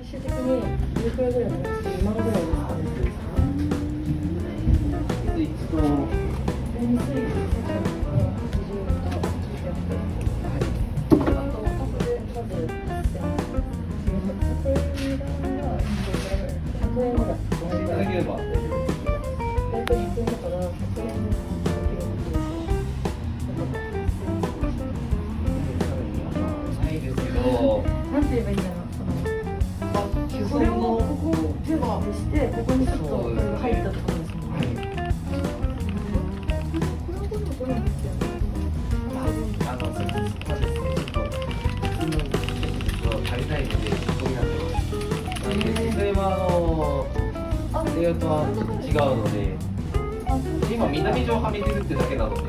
最終的にいくらぐらいの2万ぐらいですかね。一度円水80と900、あとこれまず100円が100円ぐらいいただければ大丈夫です。大体100円だから100円かけるないですけど、なんて言えばいいんだろう。これをここを手がしてここにちょっとこれが入ったってことですもんね。これはどういうことなんですよね。そうですね。ちょっと足りないので、ここになってます。なんで、それはレイアウトはちょっと違うので、今見た目上はめてるってだけなので。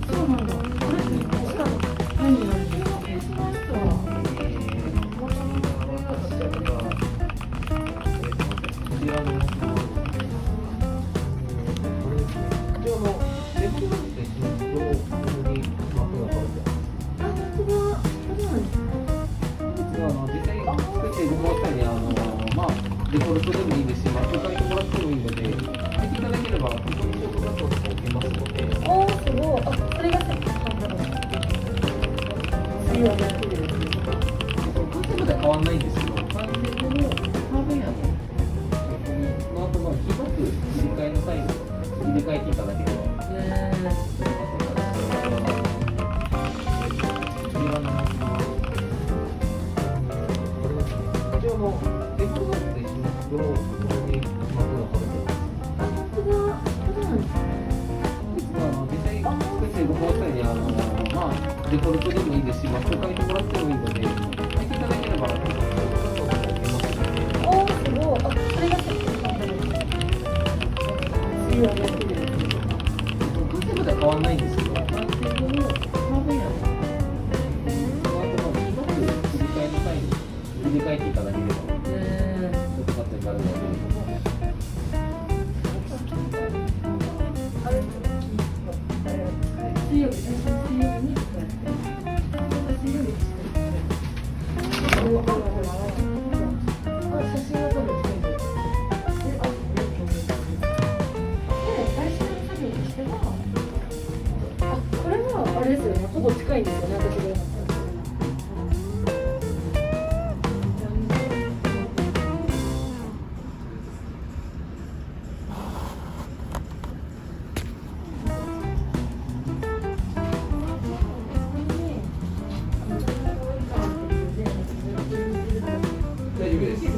そうなんだ。これ何になるんですか。デフォルトでもいいですし、紹介してもらってもいいので、見ていただければ、ここにショートカットとか置けますので。おー、すごい。それがさっき買ったの。水曜日やってる。コンセプトでは変わらないんですけど、完全にハードウェアのあとキーバック切り替えの際に入れ替えていただければ。一応デフォルトと一緒にここにマークが貼れてます。実際作ってご購入にデフォルトでもいいですし、紹介してもらってもいいので、見ていただければ、おー、すごい。それがさっき買ったの。水曜日やってる。コンセプトでは変わらないんですけど、完全にハードウェアのキーバック切り替えの際に入れ替えていただければ、ショートカットになるので。水曜日、最初の水曜日に使って水曜日にして写真を撮る全部で、来週の作業としてはこれはあれですよね、ほぼ近いんですよね、私がやった。大丈夫です。